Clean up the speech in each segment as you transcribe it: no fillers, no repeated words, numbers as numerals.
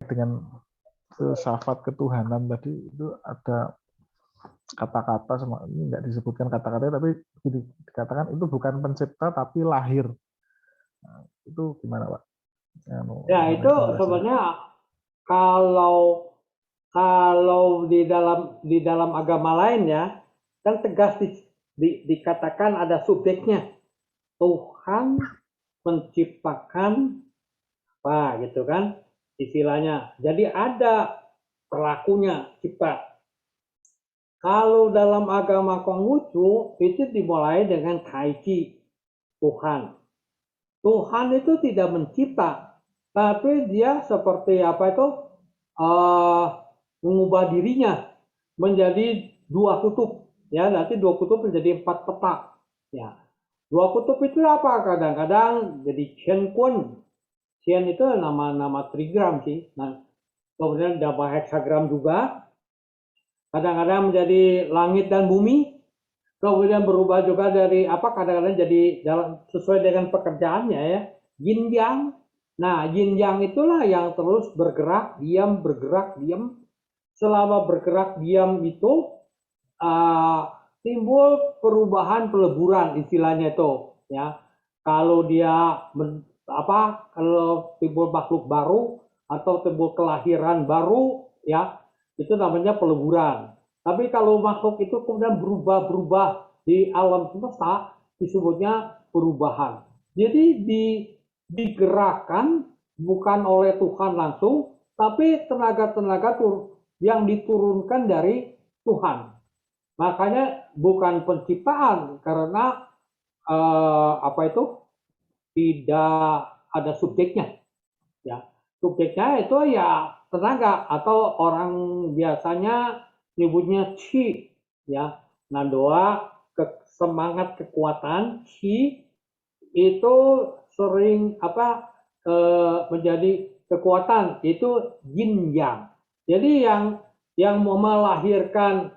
dengan filsafat ketuhanan tadi itu ada kata-kata, ini nggak disebutkan kata-kata, tapi dikatakan itu bukan pencipta tapi lahir. Nah, itu gimana Pak? Ya itu sebenarnya kalau kalau di dalam agama lain ya kan tegas dikatakan ada subjeknya. Tuhan menciptakan apa gitu kan istilahnya. Jadi ada pelakunya cipta. Kalau dalam agama Konghucu itu dimulai dengan Kaichi, Tuhan. Tuhan itu tidak mencipta, tapi dia seperti apa itu mengubah dirinya menjadi dua kutub. Ya, nanti dua kutub menjadi empat peta. Ya, dua kutub itu apa? Kadang-kadang jadi Qian-Kun. Qian itu nama-nama trigram sih. Nah, kemudian ada heksagram juga. Kadang-kadang menjadi langit dan bumi. Kemudian berubah juga dari apa? Kadang-kadang jadi sesuai dengan pekerjaannya ya. Yin yang. Nah, yin yang itulah yang terus bergerak, diam, bergerak, diam. Selama bergerak diam itu timbul perubahan peleburan istilahnya itu ya. Kalau dia kalau timbul makhluk baru atau timbul kelahiran baru ya, itu namanya peleburan. Tapi kalau makhluk itu kemudian berubah-berubah di alam semesta disebutnya perubahan. Jadi digerakkan bukan oleh Tuhan langsung, tapi tenaga-tenaga yang diturunkan dari Tuhan. Makanya bukan penciptaan karena apa itu tidak ada subjeknya. Ya, subjeknya itu ya tenaga atau orang biasanya nyebutnya chi. Ya, Nandoa semangat kekuatan chi itu sering menjadi kekuatan itu yin yang. Jadi yang mau melahirkan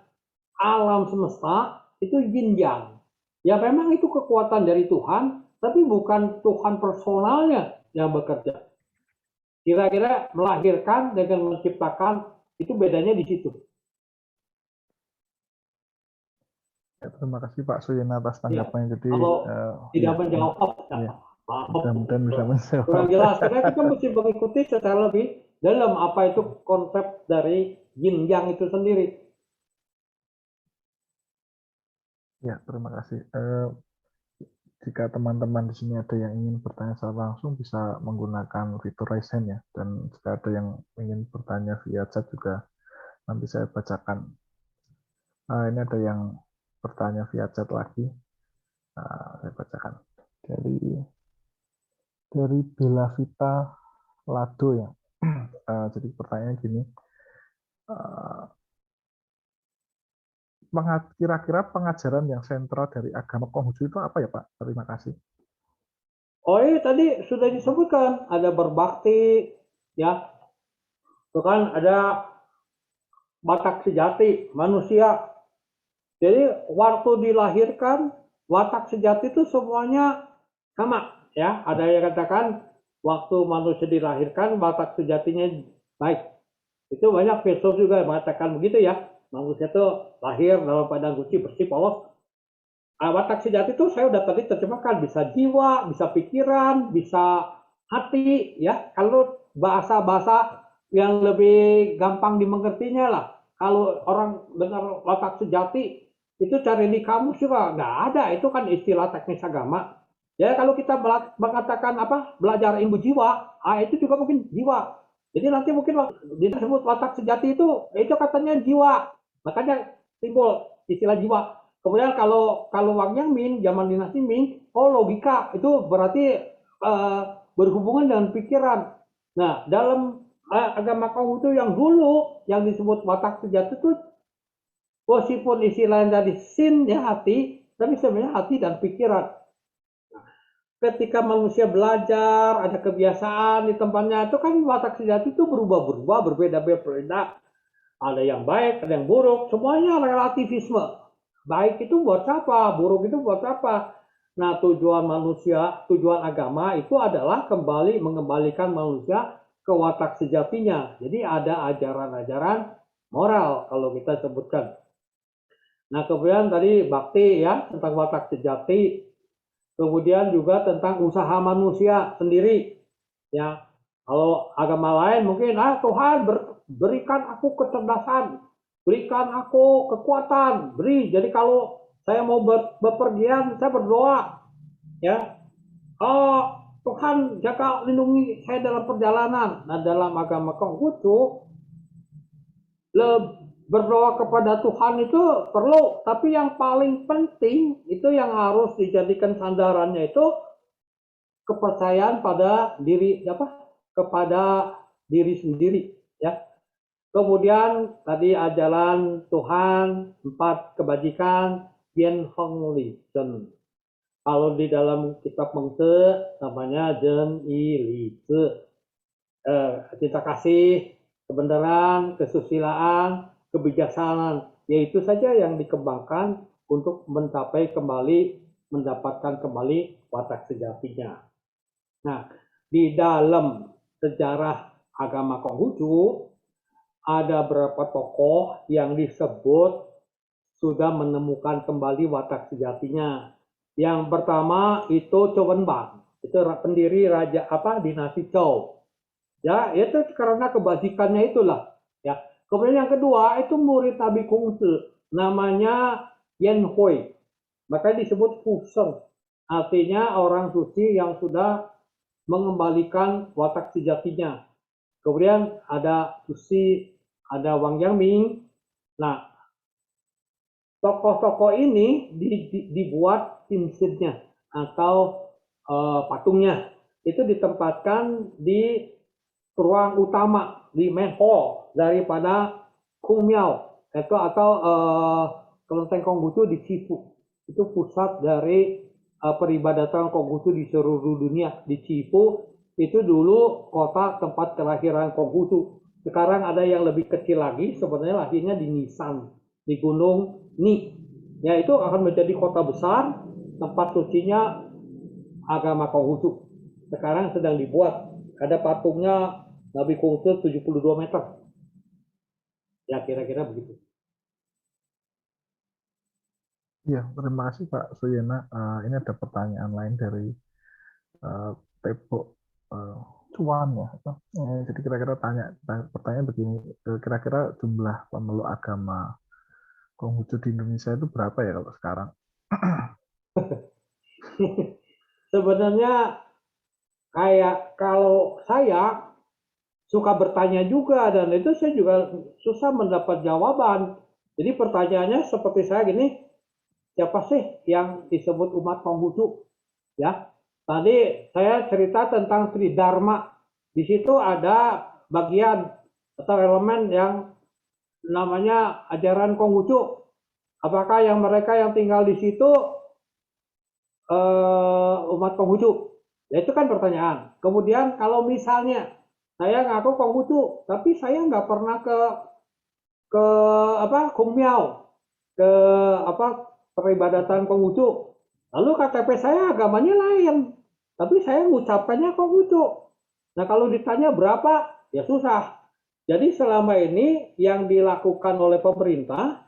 alam semesta itu yin yang. Ya memang itu kekuatan dari Tuhan, tapi bukan Tuhan personalnya yang bekerja. Kira-kira melahirkan dengan menciptakan itu bedanya di situ. Ya, terima kasih Pak Suyen atas tanggapannya. Jadi kalau tidak menjawab, ya, mudah-mudahan bisa menjawab. kurang jelas. Karena kita mesti mengikuti secara lebih dalam apa itu konsep dari yin yang itu sendiri. Ya, terima kasih. Jika teman-teman di sini ada yang ingin bertanya secara langsung, bisa menggunakan fitur raise hand ya. Dan jika ada yang ingin bertanya via chat juga, nanti saya bacakan. Ini ada yang bertanya via chat lagi. Saya bacakan. Dari Bella Vita Lado ya. Jadi pertanyaannya gini. Kira-kira pengajaran yang sentral dari agama Konghucu itu apa ya Pak? Terima kasih. Oh iya tadi sudah disebutkan ada berbakti ya, itu kan ada watak sejati manusia. Jadi waktu dilahirkan watak sejati itu semuanya sama ya. Ada yang katakan waktu manusia dilahirkan watak sejatinya baik. Itu banyak filsuf juga yang mengatakan begitu ya. Manusia itu lahir dalam keadaan suci, bersih, polos. Watak sejati itu saya udah tadi terjemahkan, bisa jiwa, bisa pikiran, bisa hati ya. Kalau bahasa-bahasa yang lebih gampang dimengertinya lah. Kalau orang dengar watak sejati itu cari di kamus juga nggak ada, itu kan istilah teknis agama. Ya kalau kita mengatakan belajar ilmu jiwa, itu juga mungkin jiwa. Jadi nanti mungkin disebut watak sejati itu katanya jiwa, makanya timbul istilah jiwa. Kemudian kalau Wang Yang Min zaman dinasti Ming, logika itu berarti berhubungan dengan pikiran. Nah dalam agama Konghucu yang dulu yang disebut watak sejati itu meskipun istilahnya dari sin ya hati, tapi sebenarnya hati dan pikiran. Ketika manusia belajar, ada kebiasaan di tempatnya, itu kan watak sejati itu berubah-berubah, berbeda-beda. Ada yang baik, ada yang buruk, semuanya relativisme. Baik itu buat apa, buruk itu buat apa. Nah tujuan manusia, tujuan agama itu adalah mengembalikan manusia ke watak sejatinya. Jadi ada ajaran-ajaran moral kalau kita sebutkan. Nah, kemudian tadi bakti ya, tentang watak sejati. Kemudian juga tentang usaha manusia sendiri. Ya, kalau agama lain mungkin, Tuhan berikan aku kecerdasan, berikan aku kekuatan, beri. Jadi kalau saya mau bepergian, saya berdoa. Ya, Tuhan jaga lindungi saya dalam perjalanan. Nah, dalam agama Konghucu, berdoa kepada Tuhan itu perlu, tapi yang paling penting itu yang harus dijadikan sandarannya itu kepercayaan pada diri kepada diri sendiri ya. Kemudian tadi ajaran Tuhan, 4 kebajikan, Bien Hong Li Chen. Kalau di dalam kitab Mengte namanya Jen I Li Tse. Cinta kasih, kebenaran, kesusilaan, kebijaksanaan, yaitu saja yang dikembangkan untuk mencapai kembali, mendapatkan kembali watak sejatinya. Nah, di dalam sejarah agama Konghucu ada beberapa tokoh yang disebut sudah menemukan kembali watak sejatinya. Yang pertama itu Chou Wenbang, itu pendiri raja dinasti Chou. Ya, itu karena kebajikannya itulah. Ya. Kemudian yang kedua itu murid Nabi Kungzi, namanya Yan Hui. Maka disebut Fuseng. Artinya orang suci yang sudah mengembalikan watak sejatinya. Kemudian ada Susi, ada Wang Yangming. Nah, tokoh-tokoh ini dibuat timsidnya atau patungnya. Itu ditempatkan di ruang utama di main hall daripada Kung Miao atau kelenteng Konghucu di Cifu. Itu pusat dari peribadatan Konghucu di seluruh dunia. Di Cifu itu dulu kota tempat kelahiran Konghucu. Sekarang ada yang lebih kecil lagi, sebenarnya lahirnya di Nisan, di Gunung Ni. Ya, itu akan menjadi kota besar, tempat sucinya agama Konghucu. Sekarang sedang dibuat. Ada patungnya Nabi Kungzi 72 meter. Ya, kira-kira begitu. Ya, terima kasih Pak Suyena. Ini ada pertanyaan lain dari Tebo Cuan ya. Jadi kira-kira pertanyaan begini, kira-kira jumlah pemeluk agama Konghucu di Indonesia itu berapa ya kalau sekarang? Sebenarnya kayak kalau saya suka bertanya juga dan itu saya juga susah mendapat jawaban. Jadi pertanyaannya seperti saya gini, siapa sih yang disebut umat Konghucu? Ya, tadi saya cerita tentang Sri Dharma. Di situ ada bagian atau elemen yang namanya ajaran Konghucu. Apakah yang mereka yang tinggal di situ umat Konghucu? Ya itu kan pertanyaan. Kemudian kalau misalnya saya ngaku Konghucu, tapi saya nggak pernah ke Kung Miao, ke peribadatan Konghucu. Lalu KTP saya agamanya lain, tapi saya ngucapkannya Konghucu. Nah kalau ditanya berapa, ya susah. Jadi selama ini yang dilakukan oleh pemerintah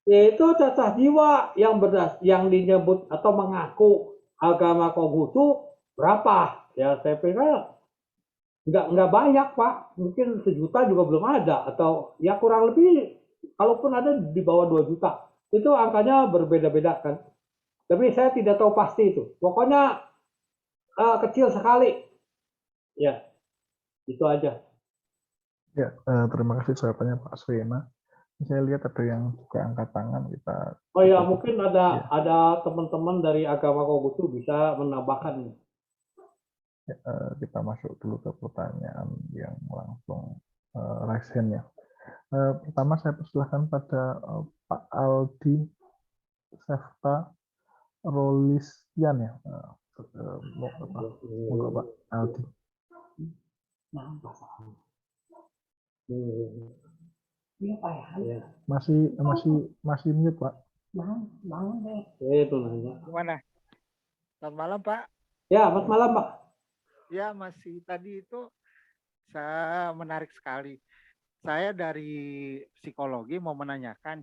yaitu cacah jiwa yang dinyebut atau mengaku agama Konghucu berapa? Ya saya pikir nggak banyak Pak, mungkin 1 juta juga belum ada atau ya kurang lebih kalaupun ada di bawah 2 juta. Itu angkanya berbeda-beda kan. Tapi saya tidak tahu pasti itu. Pokoknya kecil sekali. Ya, itu aja. Ya, terima kasih jawabannya Pak Suyena. Saya lihat ada yang juga angkat tangan kita. Oh ya, mungkin ada teman-teman dari agama Konghucu bisa menambahkan. Ya, kita masuk dulu ke pertanyaan yang langsung raise hand ya. Pertama saya persilahkan pada Pak Aldi Sefta Rolisian ya. Monggo Pak Aldi. Masih mute Pak. Itu nanya. Gimana? Selamat malam Pak. Ya, selamat malam Pak. Ya masih tadi itu menarik sekali. Saya dari psikologi mau menanyakan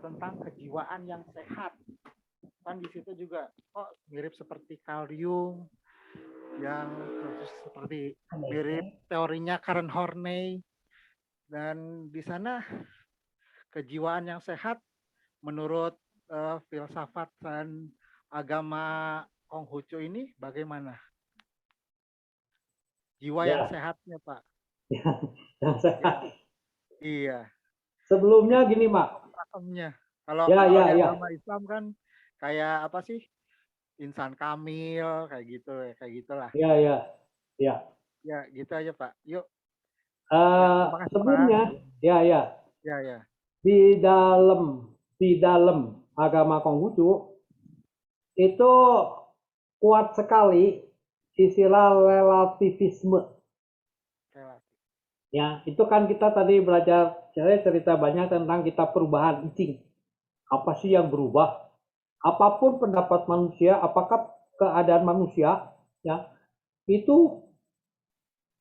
tentang kejiwaan yang sehat. Kan di situ juga mirip seperti Carl Jung, yang seperti mirip teorinya Karen Horney, dan di sana kejiwaan yang sehat menurut filsafat dan agama Konghucu ini bagaimana? Jiwa yang sehatnya, Pak. Yang sehat. Iya. Sebelumnya gini, Pak. Kalau di agama Islam kan kayak apa sih? Insan kamil, kayak gitulah. Iya. Ya, gitu aja, Pak. Yuk. Sebelumnya, ya. Di dalam agama Konghucu itu kuat sekali istilah relativisme. Ya, itu kan kita tadi belajar, saya cerita banyak tentang kita perubahan icing. Apa sih yang berubah? Apapun pendapat manusia, apakah keadaan manusia, ya, itu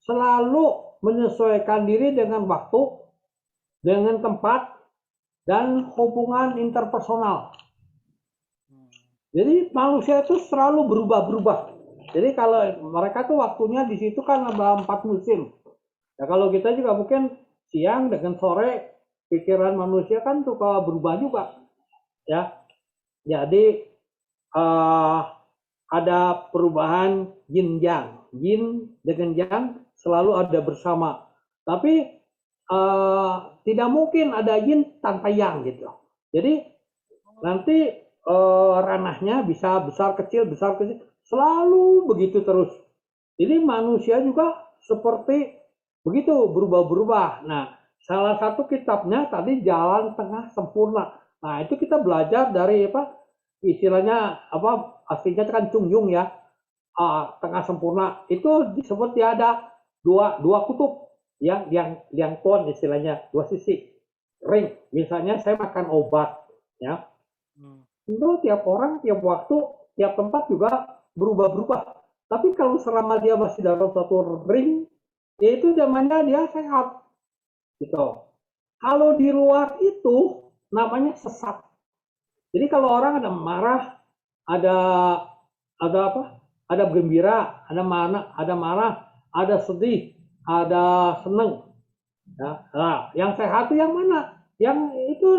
selalu menyesuaikan diri dengan waktu, dengan tempat, dan hubungan interpersonal. Jadi manusia itu selalu berubah-berubah. Jadi kalau mereka tuh waktunya di situ kan ada 4 musim. Ya kalau kita juga mungkin siang dengan sore, pikiran manusia kan suka berubah juga. Ya, jadi ada perubahan yin yang. Yin dengan yang selalu ada bersama. Tapi tidak mungkin ada yin tanpa yang gitu. Jadi nanti ranahnya bisa besar kecil, selalu begitu terus. Jadi manusia juga seperti begitu berubah-berubah. Nah, salah satu kitabnya tadi Jalan Tengah Sempurna. Nah, itu kita belajar dari apa? Istilahnya apa? Aslinya kan Chung Yung ya. Tengah Sempurna itu disebut ya ada dua kutub ya, yang tuan istilahnya, dua sisi. Ring, misalnya saya makan obat ya. Itu tiap orang, tiap waktu, tiap tempat juga berubah-berubah. Tapi kalau selama dia masih dalam satu ring, ya itu zamannya dia sehat. Gitu. Kalau di luar itu namanya sesat. Jadi kalau orang ada marah, ada apa? Ada gembira, ada marah, ada sedih, ada seneng. Ya. Nah, yang sehat itu yang mana? Yang itu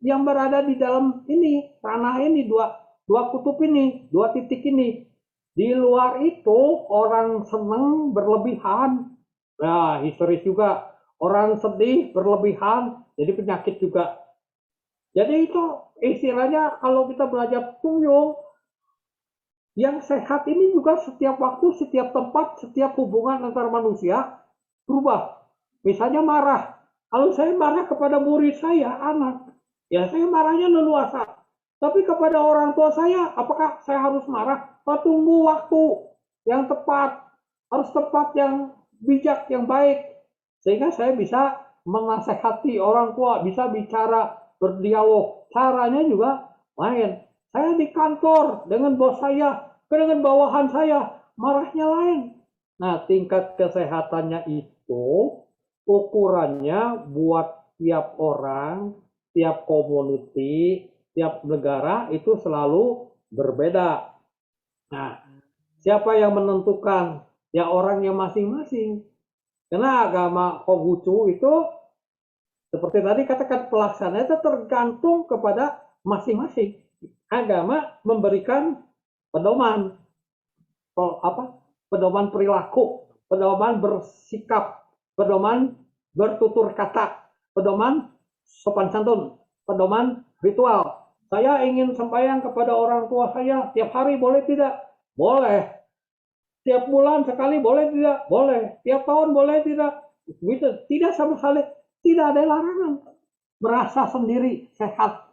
yang berada di dalam ini, ranah ini, dua kutub ini, dua titik ini. Di luar itu orang seneng berlebihan, nah historis juga. Orang sedih berlebihan, jadi penyakit juga. Jadi itu istilahnya kalau kita belajar Chung Yung, yang sehat ini juga setiap waktu, setiap tempat, setiap hubungan antar manusia berubah. Misalnya marah. Kalau saya marah kepada murid saya, anak, ya saya marahnya leluasa. Tapi kepada orang tua saya, apakah saya harus marah? Tunggu waktu yang tepat. Harus tepat, yang bijak, yang baik. Sehingga saya bisa menasehati orang tua, bisa bicara, berdialog. Caranya juga lain. Saya di kantor dengan bos saya, dengan bawahan saya, marahnya lain. Nah, tingkat kesehatannya itu ukurannya buat tiap orang, tiap community, tiap negara itu selalu berbeda. Nah, siapa yang menentukan? Ya orangnya masing-masing. Karena agama Konghucu itu seperti tadi katakan, pelaksananya itu tergantung kepada masing-masing. Agama memberikan pedoman, pedoman perilaku, pedoman bersikap, pedoman bertutur kata, pedoman sopan santun, pedoman ritual. Saya ingin sembahyang kepada orang tua saya tiap hari, boleh tidak? Boleh. Tiap bulan sekali boleh tidak? Boleh. Tiap tahun boleh tidak? Tidak sama sekali. Tidak ada larangan. Merasa sendiri sehat.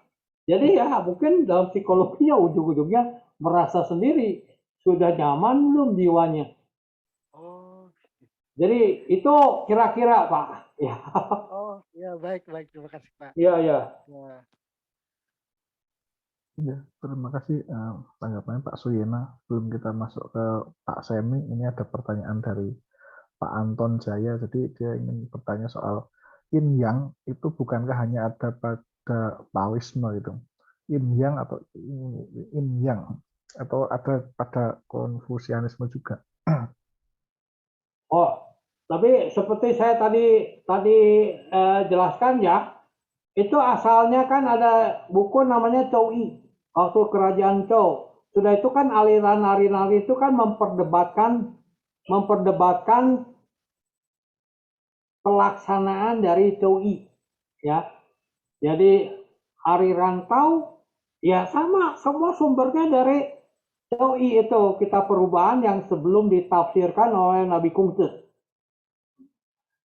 Jadi ya mungkin dalam psikologi ya ujung-ujungnya merasa sendiri. Sudah nyaman belum jiwanya? Jadi itu kira-kira Pak. Ya. Oh ya, baik. Terima kasih Pak. Iya. Ya, terima kasih tanggapannya Pak Suyena. Sebelum kita masuk ke Pak Semi, ini ada pertanyaan dari Pak Anton Jaya. Jadi dia ingin bertanya soal yin yang itu bukankah hanya ada pada Taoisme gitu, yin yang atau yin yang, atau ada pada Konfusianisme juga. Oh, tapi seperti saya tadi jelaskan ya, itu asalnya kan ada buku namanya Chou Yi, waktu kerajaan Chou. Sudah itu kan aliran-aliran itu kan memperdebatkan pelaksanaan dari Chou Yi, ya. Jadi aliran Tao ya sama, semua sumbernya dari Chou Yi itu, kitab perubahan yang sebelum ditafsirkan oleh Nabi Kungti.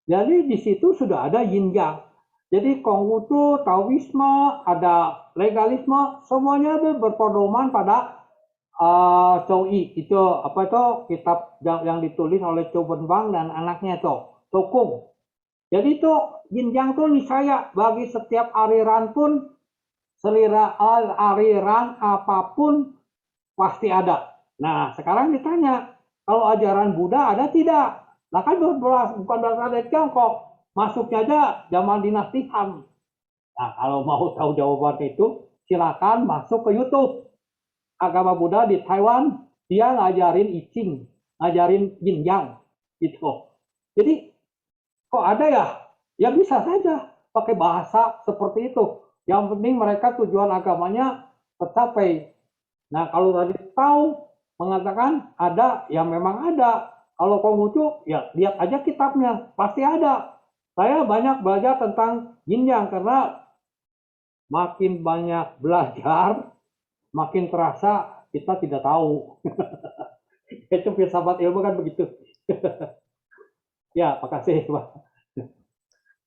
Jadi di situ sudah ada yin yang. Jadi Konghucu, Taoisme, ada legalisme, semuanya berpedoman pada Chou Yi. Itu apa itu kitab yang ditulis oleh Chou Benbang dan anaknya itu, Chou Kung. Jadi itu yin yang itu niscaya bagi setiap aliran pun, aliran apapun pasti ada. Nah, sekarang ditanya, kalau ajaran Buddha ada tidak? Nah kan bukan berasal dari Tiongkok, masuknya aja zaman dinasti Han. Nah kalau mau tahu jawaban itu, silakan masuk ke YouTube. Agama Buddha di Taiwan, dia ngajarin I Ching, ngajarin Yin Yang, gitu. Jadi kok ada ya? Ya bisa saja pakai bahasa seperti itu. Yang penting mereka tujuan agamanya tercapai. Nah kalau tadi tahu mengatakan ada, ya memang ada. Kalau Konghucu, ya lihat aja kitabnya, pasti ada. Saya banyak belajar tentang yin yang karena makin banyak belajar, makin terasa kita tidak tahu. Itu filsafat ilmu kan begitu. Ya, makasih Pak.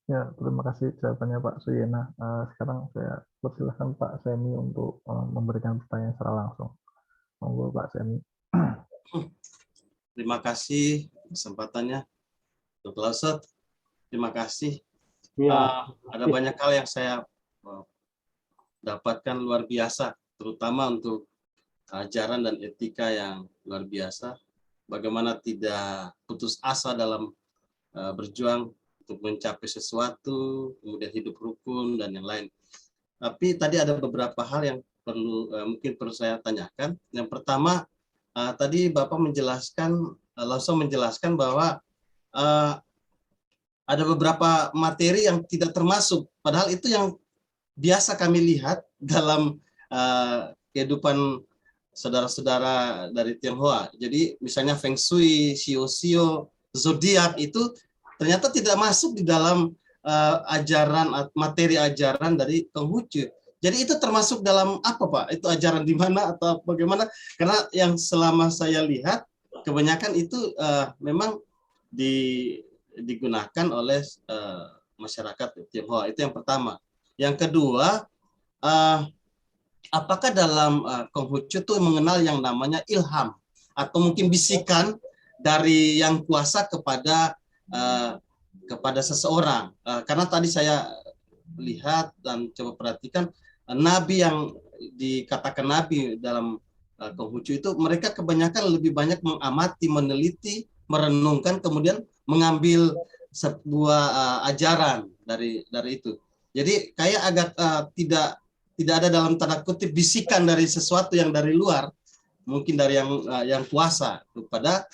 Ya, terima kasih jawabannya Pak Suyena. Sekarang saya persilahkan Pak Semi untuk memberikan pertanyaan secara langsung. Monggo Pak Semi. Terima kasih kesempatannya, Dr. Lausat. Terima kasih. Ya. Ada banyak hal yang saya dapatkan luar biasa, terutama untuk ajaran dan etika yang luar biasa. Bagaimana tidak putus asa dalam berjuang untuk mencapai sesuatu, kemudian hidup rukun dan yang lain. Tapi tadi ada beberapa hal yang mungkin perlu saya tanyakan. Yang pertama, tadi Bapak langsung menjelaskan bahwa ada beberapa materi yang tidak termasuk, padahal itu yang biasa kami lihat dalam kehidupan saudara-saudara dari Tionghoa. Jadi misalnya Feng Shui, Sio-Sio, zodiak itu ternyata tidak masuk di dalam materi ajaran dari Konghucu. Jadi itu termasuk dalam apa Pak? Itu ajaran di mana atau bagaimana? Karena yang selama saya lihat kebanyakan itu memang digunakan oleh masyarakat Tionghoa. Itu yang pertama. Yang kedua, apakah dalam Konghucu itu mengenal yang namanya ilham atau mungkin bisikan dari yang kuasa kepada seseorang? Karena tadi saya lihat dan coba perhatikan nabi yang dikatakan nabi dalam Konghucu itu mereka kebanyakan lebih banyak mengamati, meneliti, merenungkan, kemudian mengambil sebuah ajaran dari itu. Jadi kayak agak tidak ada dalam tanda kutip bisikan dari sesuatu yang dari luar, mungkin dari yang kuasa kepada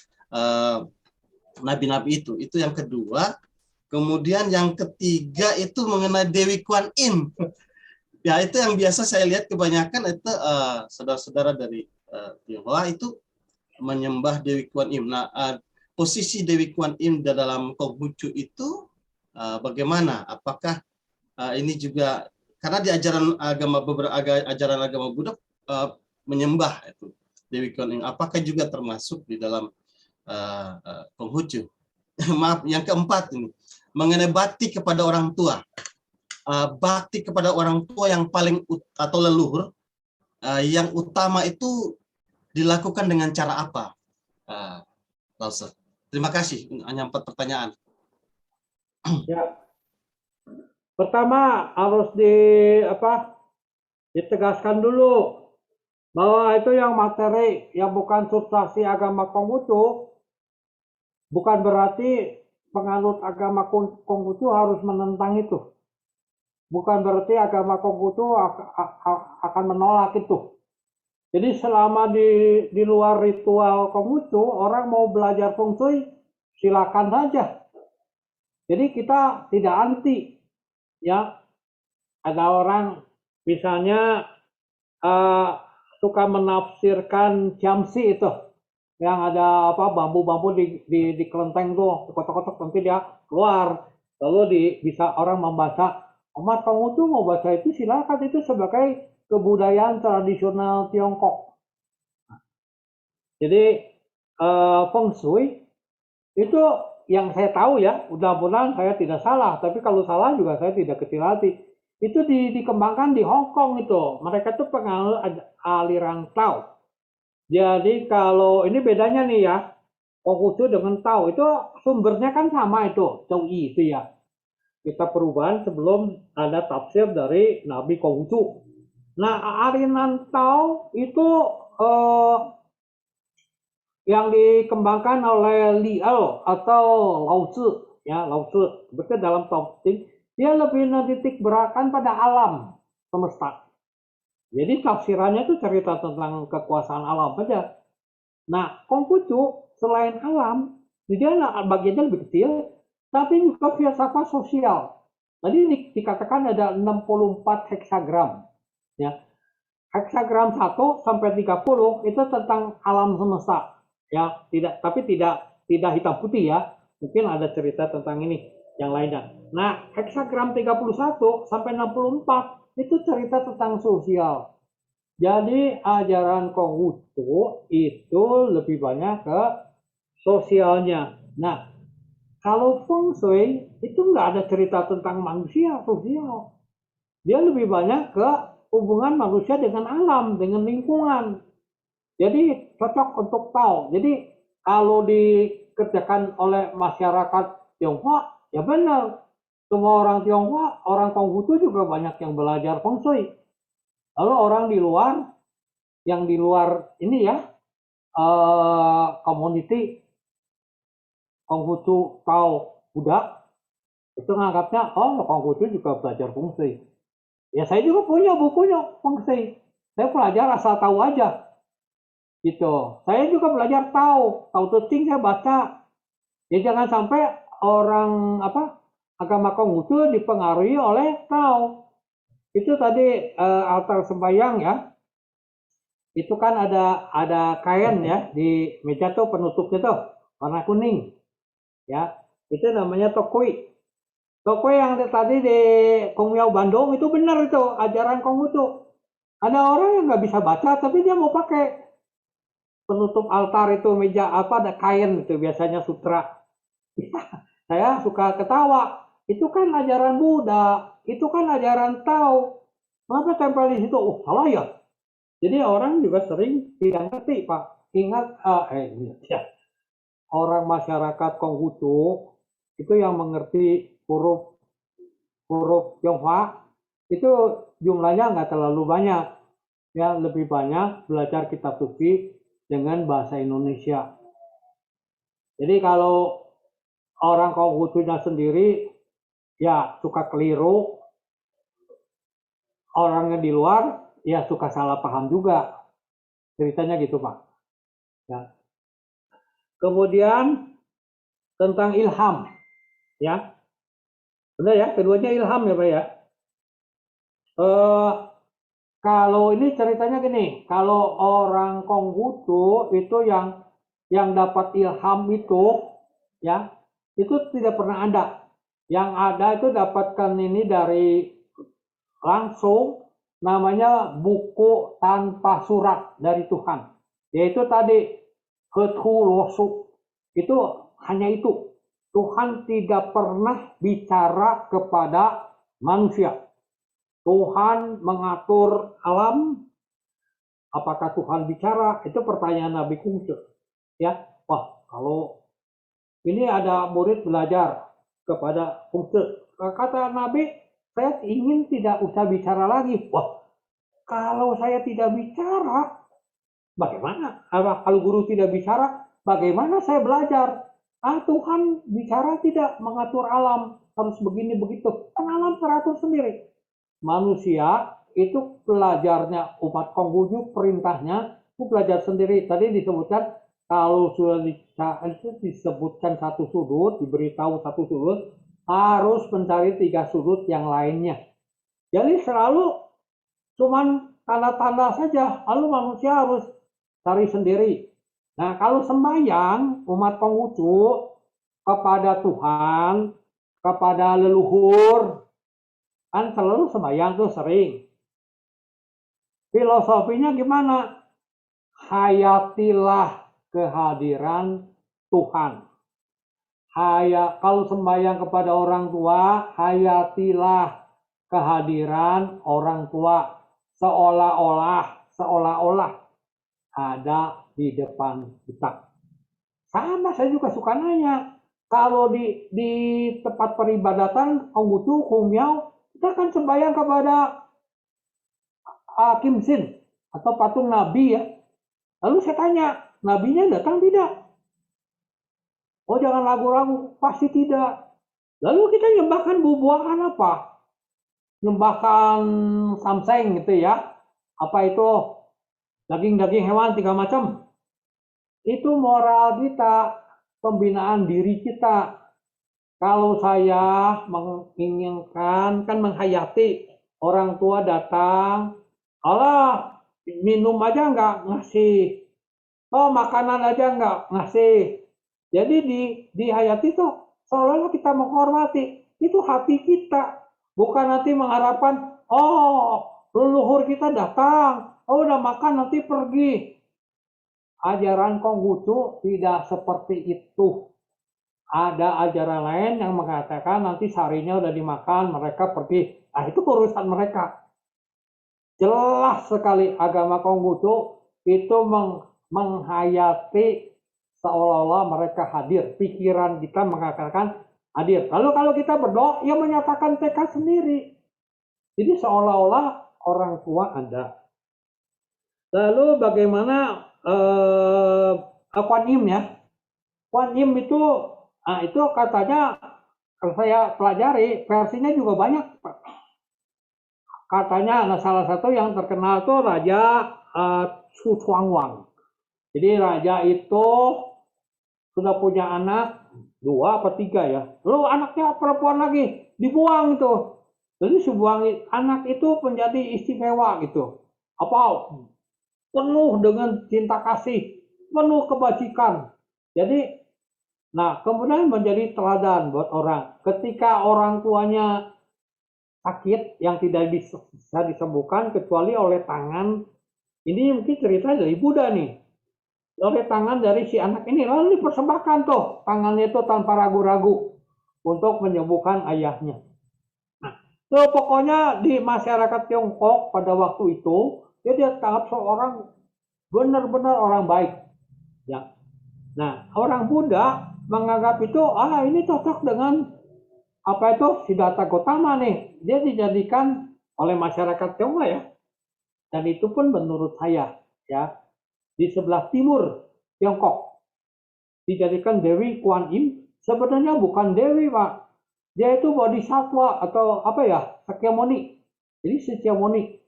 nabi-nabi itu. Itu yang kedua. Kemudian yang ketiga itu mengenai Dewi Kuan Yin. Ya itu yang biasa saya lihat kebanyakan itu saudara-saudara dari Tionghoa itu menyembah Dewi Kuan Yin. Nah, posisi Dewi Kuan Yin dalam Konghucu itu bagaimana? Apakah ini juga karena di ajaran agama Buddha menyembah itu Dewi Kuan Yin, apakah juga termasuk di dalam Konghucu? Maaf, yang keempat ini mengenai bakti kepada orang tua. Bakti kepada orang tua yang paling atau leluhur yang utama itu dilakukan dengan cara apa? Lausat. Terima kasih. Hanya 4 pertanyaan. Ya. Pertama harus ditegaskan dulu bahwa itu yang materi yang bukan substansi agama Konghucu Bukan berarti penganut agama Konghucu harus menentang itu. Bukan berarti agama Konghucu akan menolak itu. Jadi selama di luar ritual Konghucu, orang mau belajar Feng Shui, silakan saja. Jadi kita tidak anti, ya. Ada orang misalnya suka menafsirkan Jamsi itu, yang ada apa bambu-bambu di kelenteng tuh, kotak-kotak nanti dia keluar, lalu bisa orang membaca. Umat Konghucu mau baca itu silakan, itu sebagai kebudayaan tradisional Tiongkok. Jadi Feng Shui itu yang saya tahu ya, mudah-mudahan saya tidak salah, tapi kalau salah juga saya tidak kecil hati. Itu dikembangkan di Hong Kong itu. Mereka tuh penganut aliran Tao. Jadi kalau ini bedanya nih ya, Konghucu dengan Tao itu sumbernya kan sama itu, Zhou Yi itu ya. Kita perubahan sebelum ada tafsir dari Nabi Konghucu. Nah, aliran Tao itu yang dikembangkan oleh Liao atau Lao Tzu, ya Lao Tzu. Betul dalam topik dia lebih menitik beratkan pada alam semesta. Jadi tafsirannya itu cerita tentang kekuasaan alam saja. Nah, Konghucu selain alam, dia bagiannya lebih kecil, tapi juga filsafat sosial. Tadi dikatakan ada 64 heksagram. Ya. Heksagram 1 sampai 30 itu tentang alam semesta. Ya, tapi tidak hitam putih ya. Mungkin ada cerita tentang ini yang lainnya. Nah, heksagram 31 sampai 64 itu cerita tentang sosial. Jadi ajaran Konghucu itu lebih banyak ke sosialnya. Nah, kalau Feng Shui itu nggak ada cerita tentang manusia sosial. Dia lebih banyak ke hubungan manusia dengan alam, dengan lingkungan. Jadi cocok untuk tahu. Jadi kalau dikerjakan oleh masyarakat Tionghoa, ya benar. Semua orang Tionghoa, orang Konghucu juga banyak yang belajar Feng Shui. Lalu orang di luar, yang di luar ini ya, community Konghucu Tao Buddha, itu nganggapnya, oh Konghucu juga belajar Feng Shui. Ya saya juga punya bukunya Feng Shui. Saya belajar asal tahu aja. Gitu. Saya juga belajar tahu Te Ching saya baca. Ya jangan sampai orang agama Konghucu dipengaruhi oleh Tao. Itu tadi altar sembahyang ya. Itu kan ada kain ya di meja tuh penutupnya tuh warna kuning. Ya, itu namanya tokui. Tokui yang tadi di Kongmiao Bandung itu benar itu ajaran Konghucu. Ada orang yang nggak bisa baca tapi dia mau pakai penutup altar itu meja ada kain itu biasanya sutra. Saya suka ketawa. Itu kan ajaran Buddha, itu kan ajaran Tao. Kenapa tempel di situ? Oh, salah ya. Jadi orang juga sering tidak ngerti, Pak. Ingat, ya. Orang masyarakat Konghucu itu yang mengerti huruf Tionghoa itu jumlahnya nggak terlalu banyak. Ya, lebih banyak belajar kitab suci dengan bahasa Indonesia. Jadi kalau orang Konghucunya sendiri ya suka keliru, orangnya di luar ya suka salah paham juga. Ceritanya gitu, Pak. Ya. Kemudian tentang ilham, ya. Benar ya, keduanya ilham ya, Pak ya. Kalau ini ceritanya gini, kalau orang Konghucu itu yang dapat ilham itu, ya, itu tidak pernah ada. Yang ada itu dapatkan ini dari langsung, namanya buku tanpa surat dari Tuhan. Yaitu tadi Kethu Losu. Itu hanya itu. Tuhan tidak pernah bicara kepada manusia. Tuhan mengatur alam. Apakah Tuhan bicara? Itu pertanyaan Nabi Konghucu. Ya, wah kalau ini ada murid belajar kepada Konghucu. Kata Nabi, saya ingin tidak usah bicara lagi. Wah, kalau saya tidak bicara, bagaimana? Kalau guru tidak bicara, bagaimana saya belajar? Tuhan bicara tidak mengatur alam harus begini begitu, kan alam teratur sendiri. Manusia itu belajarnya umat Konghucu, perintahnya itu belajar sendiri. Tadi disebutkan kalau sudah disebutkan satu sudut, diberitahu satu sudut, harus mencari 3 sudut yang lainnya. Jadi selalu cuman tanda-tanda saja, lalu manusia harus cari sendiri. Nah, kalau sembahyang umat Konghucu kepada Tuhan, kepada leluhur, kan selalu sembahyang tuh sering. Filosofinya gimana? Hayatilah kehadiran Tuhan. Kalau sembahyang kepada orang tua, hayatilah kehadiran orang tua. Seolah-olah ada di depan kita. Sama, saya juga suka nanya. Kalau di tempat peribadatan Konghucu, Kumyao, kita kan sembahyang kepada Kim Sin atau patung Nabi ya. Lalu saya tanya, Nabinya datang tidak? Oh, jangan ragu-ragu, pasti tidak. Lalu kita nyembahkan buah-buahan apa? Nyembahkan samseng gitu ya. Apa itu? Daging-daging hewan 3 macam. Itu moral kita, pembinaan diri kita. Kalau saya menginginkan, kan menghayati orang tua datang, Allah minum aja nggak ngasih, oh makanan aja nggak ngasih. Jadi di hayati itu seolah-olah kita menghormati, itu hati kita, bukan nanti mengharapkan, oh leluhur kita datang, oh udah makan nanti pergi. Ajaran Konghucu tidak seperti itu. Ada ajaran lain yang mengatakan nanti sarinya udah dimakan, mereka pergi. Nah, itu urusan mereka. Jelas sekali agama Konghucu itu menghayati seolah-olah mereka hadir. Pikiran kita mengatakan hadir. Lalu kalau kita berdoa, ia menyatakan tekad sendiri. Jadi seolah-olah orang tua ada. Lalu bagaimana Kuan Yin ya? Kuan Yin itu katanya kalau saya pelajari versinya juga banyak. Katanya salah satu yang terkenal itu Raja Su Chuangwang. Jadi raja itu sudah punya anak 2 atau 3 ya. Lalu anaknya perempuan lagi dibuang itu. Jadi sebuah anak itu menjadi istimewa gitu. Apa? Penuh dengan cinta kasih, penuh kebajikan. Jadi, nah kemudian menjadi teladan buat orang. Ketika orang tuanya sakit yang tidak bisa disembuhkan kecuali oleh tangan, ini mungkin cerita dari Buddha nih, oleh tangan dari si anak ini, lalu dipersembahkan tuh tangannya itu tanpa ragu-ragu untuk menyembuhkan ayahnya. Nah, so pokoknya di masyarakat Tiongkok pada waktu itu dia dianggap seorang benar-benar orang baik ya. Nah, orang Buddha menganggap itu ini cocok dengan apa itu Siddhartha Gautama nih. Dia dijadikan oleh masyarakat Tionghoa ya. Dan itu pun menurut saya ya, di sebelah timur Tiongkok dijadikan Dewi Kuan Yin. Sebenarnya bukan Dewi, Pak. Dia itu bodhisattva atau apa ya, Sakyamuni. Jadi Sakyamuni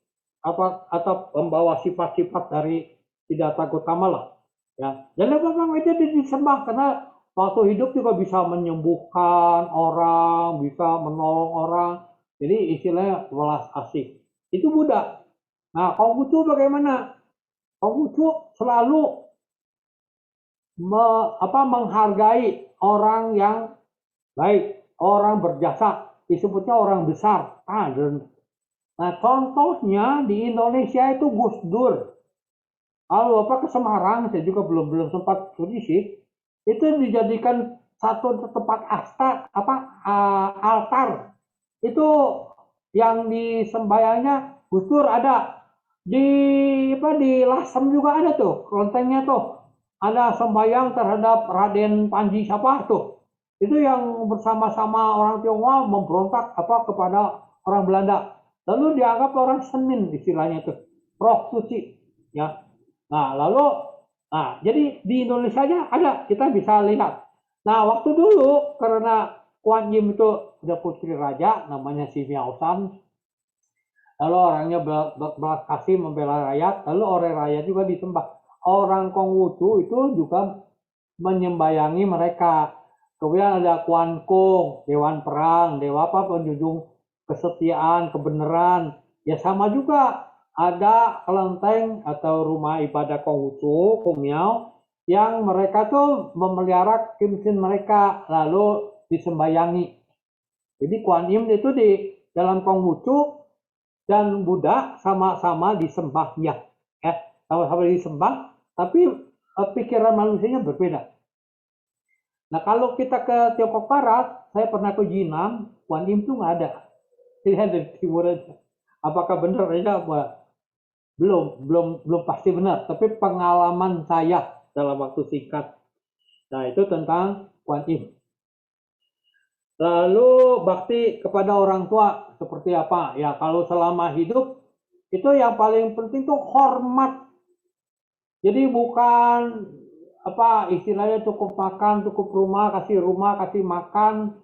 atau pembawa sifat-sifat dari Siddhartha Gautama lah. Ya, dan memang itu disembah karena waktu hidup juga bisa menyembuhkan orang, bisa menolong orang. Jadi istilahnya welas asih. Itu Buddha. Nah, Konghucu bagaimana? Konghucu selalu menghargai orang yang baik, orang berjasa, disebutnya orang besar. Nah, contohnya di Indonesia itu Gus Dur. Kalau Bapak ke Semarang, saya juga belum sempat studi sih. Itu dijadikan satu tempat altar. Itu yang disembayangnya Gus Dur ada. Di Lasem juga ada tuh, kelentengnya tuh. Ada sembayang terhadap Raden Panji siapa tuh. Itu yang bersama-sama orang Tionghoa memberontak kepada orang Belanda. Lalu dianggap orang Senin istilahnya tuh, roh suci ya. Nah, jadi di Indonesia aja ada, kita bisa lihat. Nah, waktu dulu karena Kuan Yin itu udah putri raja, namanya si Miao San, lalu orangnya belas kasih membela rakyat, lalu orang rakyat juga disembah. Orang Konghucu itu juga menyembayangi mereka. Kemudian ada Kuan Kong, Dewan Perang, Dewa apa penjunjung kesetiaan, kebenaran. Ya sama juga ada kelenteng atau rumah ibadah Konghucu, Kumiao, yang mereka tuh memelihara kimsin mereka lalu disembayangi. Jadi Kuan Yin itu di dalam Konghucu dan Buddha sama-sama disembah ya, sama-sama disembah, tapi pikiran manusianya berbeda. Nah kalau kita ke Tiongkok Barat, saya pernah ke Jinan, Kuan Yin itu nggak ada, pilihan dari timur aja. Apakah benar aja? Belum pasti benar, tapi pengalaman saya dalam waktu singkat. Nah itu tentang Kuan Yin. Lalu bakti kepada orang tua seperti apa? Ya kalau selama hidup itu yang paling penting tuh hormat. Jadi bukan apa istilahnya cukup makan, cukup rumah, kasih makan,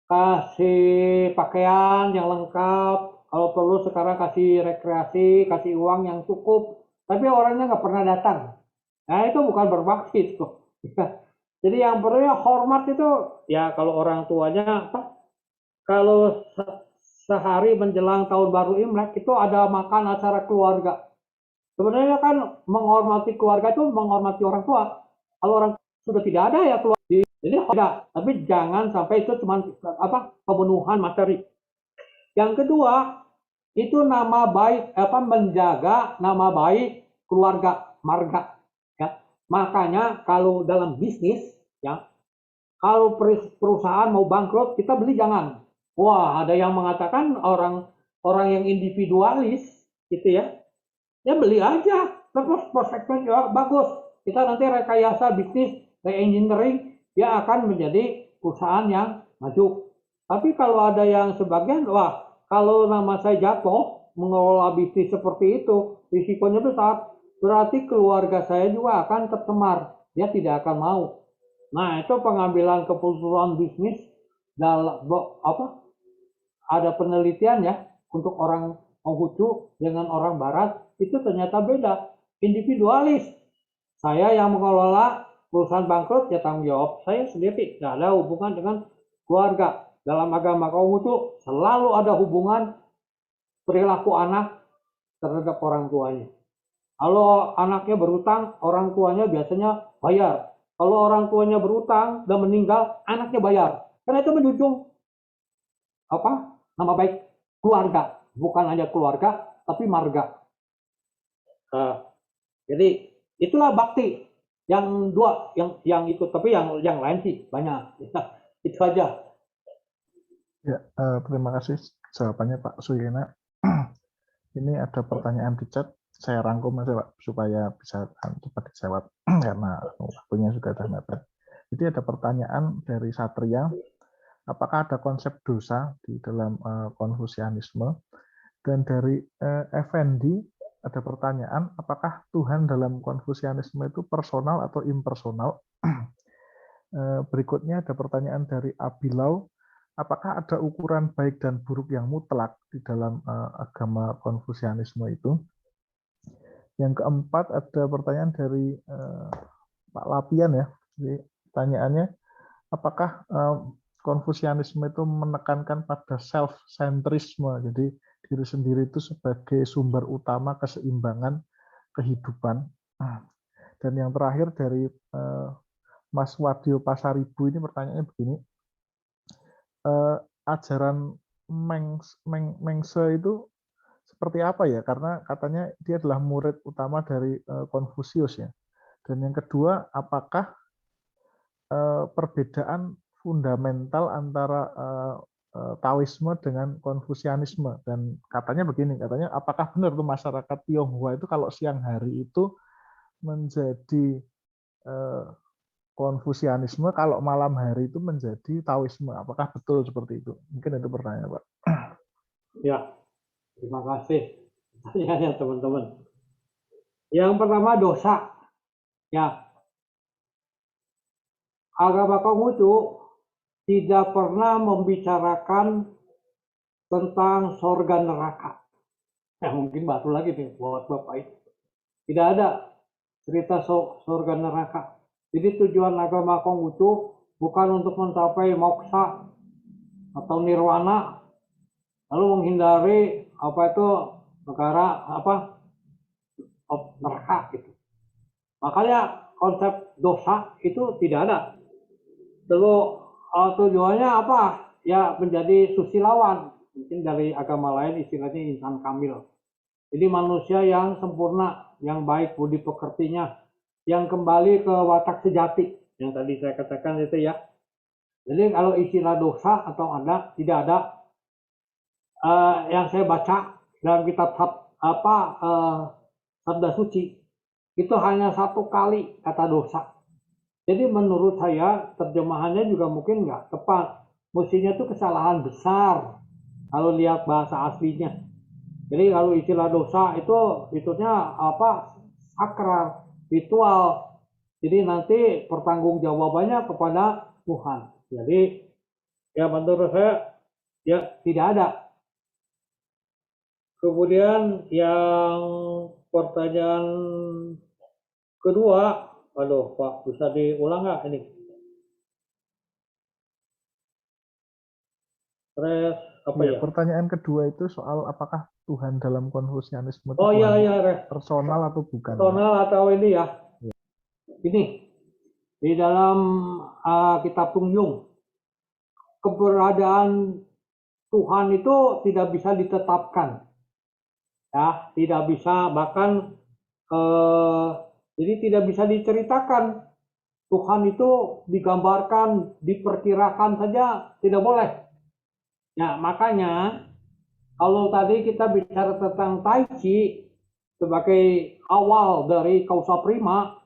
kasih pakaian yang lengkap. Kalau perlu sekarang kasih rekreasi, kasih uang yang cukup. Tapi orangnya nggak pernah datang. Nah itu bukan berbakti tuh. Jadi yang perlunya hormat itu ya kalau orang tuanya apa? Kalau sehari menjelang tahun baru Imlek itu ada makan acara keluarga. Sebenarnya kan menghormati keluarga itu menghormati orang tua. Kalau orang sudah tidak ada ya keluarga, jadi ada. Tapi jangan sampai itu cuma apa pemenuhan materi. Yang kedua itu nama baik apa menjaga nama baik keluarga marga. Ya. Makanya kalau dalam bisnis ya kalau perusahaan mau bangkrut kita beli jangan. Wah, ada yang mengatakan orang yang individualis gitu ya. Ya beli aja, terus prospeknya juga bagus. Kita nanti rekayasa bisnis, re-engineering, dia akan menjadi perusahaan yang maju. Tapi kalau ada yang sebagian, wah kalau nama saya jatuh mengelola bisnis seperti itu, risikonya besar. Berarti keluarga saya juga akan tercemar. Dia tidak akan mau. Nah itu pengambilan keputusan bisnis dalam apa? Ada penelitian ya untuk orang Konghucu dengan orang Barat itu ternyata beda. Individualis. Saya yang mengelola perusahaan bangkrut ya tanggung jawab saya sendiri. Tidak ada hubungan dengan keluarga. Dalam agama Konghucu selalu ada hubungan perilaku anak terhadap orang tuanya. Kalau anaknya berutang, orang tuanya biasanya bayar. Kalau orang tuanya berutang dan meninggal, anaknya bayar. Karena itu menjunjung apa nama baik keluarga, bukan hanya keluarga tapi marga. Jadi itulah bakti yang dua yang itu, tapi yang lain sih banyak. Itu aja. Ya, terima kasih jawabannya Pak Suyena. Ini ada pertanyaan di chat, saya rangkum aja Pak supaya bisa cepat dijawab karena waktunya sudah mepet. Jadi ada pertanyaan dari Satria, apakah ada konsep dosa di dalam Konfusianisme? Dan dari Effendi ada pertanyaan, apakah Tuhan dalam Konfusianisme itu personal atau impersonal? Berikutnya ada pertanyaan dari Abilau, apakah ada ukuran baik dan buruk yang mutlak di dalam agama Konfusianisme itu? Yang keempat ada pertanyaan dari Pak Lapian ya. Jadi pertanyaannya, apakah Konfusianisme itu menekankan pada self-centrisme, jadi diri sendiri itu sebagai sumber utama keseimbangan kehidupan. Dan yang terakhir dari Mas Wadio Pasaribu ini pertanyaannya begini, ajaran Mengse itu seperti apa ya? Karena katanya dia adalah murid utama dari Konfusius ya. Dan yang kedua, apakah perbedaan fundamental antara Taoisme dengan Konfusianisme? Dan katanya begini, katanya apakah benar tuh masyarakat Tionghoa itu kalau siang hari itu menjadi Konfusianisme, kalau malam hari itu menjadi Taoisme? Apakah betul seperti itu? Mungkin itu pertanyaan Pak. Ya, terima kasih pertanyaannya teman-teman. Yang pertama dosa. Ya, agama Konghucu tidak pernah membicarakan tentang surga neraka. Mungkin baru lagi nih buat Bapak itu. Tidak ada cerita surga neraka. Jadi tujuan agama Konghucu bukan untuk mencapai moksa atau nirwana, lalu menghindari neraka gitu. Makanya konsep dosa itu tidak ada. Lalu tujuannya apa? Ya menjadi susilawan. Mungkin dari agama lain istilahnya insan kamil. Jadi manusia yang sempurna, yang baik budi pekertinya, yang kembali ke watak sejati. Yang tadi saya katakan itu ya. Jadi kalau istilah dosa atau tidak ada yang saya baca dalam kitab Sabda Suci itu hanya satu kali kata dosa. Jadi menurut saya terjemahannya juga mungkin nggak tepat. Mestinya itu kesalahan besar kalau lihat bahasa aslinya. Jadi kalau istilah dosa itunya sakral, ritual. Jadi nanti pertanggungjawabannya kepada Tuhan. Jadi ya menurut saya ya tidak ada. Kemudian yang pertanyaan kedua, aduh Pak, bisa diulang nggak ini? Pertanyaan kedua itu soal apakah Tuhan dalam Konfusianisme itu personal atau bukan? Personal atau ini ya? Ini di dalam kitab Tung Yung, keberadaan Tuhan itu tidak bisa ditetapkan, ya, tidak bisa bahkan jadi tidak bisa diceritakan. Tuhan itu digambarkan, diperkirakan saja tidak boleh. Nah, makanya kalau tadi kita bicara tentang Tai Chi sebagai awal dari kausa prima,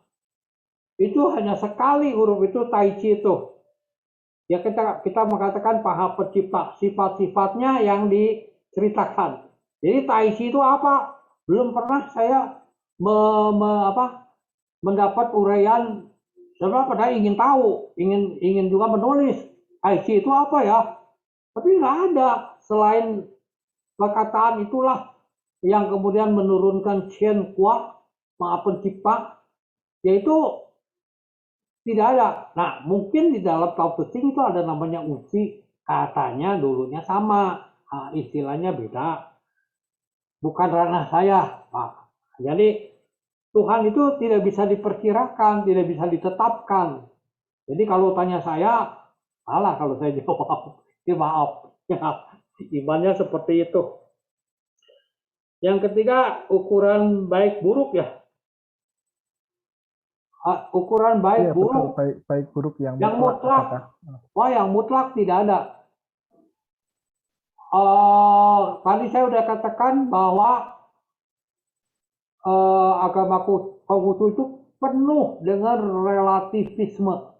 itu hanya sekali huruf itu Tai Chi itu. Ya kita mengatakan paha pencipta, sifat-sifatnya yang diceritakan. Jadi Tai Chi itu apa? Belum pernah saya mendapat uraian. Saya padahal ingin tahu, ingin juga menulis Tai Chi itu apa ya? Tapi nggak ada selain perkataan itulah yang kemudian menurunkan Chen Kuo, Maha Pencipta, yaitu tidak ada. Nah, mungkin di dalam Tao Te Ching itu ada namanya uci, katanya dulunya sama, istilahnya beda. Bukan ranah saya, Pak. Jadi Tuhan itu tidak bisa diperkirakan, tidak bisa ditetapkan. Jadi kalau tanya saya, salah kalau saya jawab. Ya maaf, ya, imannya seperti itu. Yang ketiga, ukuran baik buruk ya. Ukuran baik buruk. Baik buruk yang mutlak. Wah, yang mutlak tidak ada. Tadi saya sudah katakan bahwa agama Konghucu itu penuh dengan relativisme.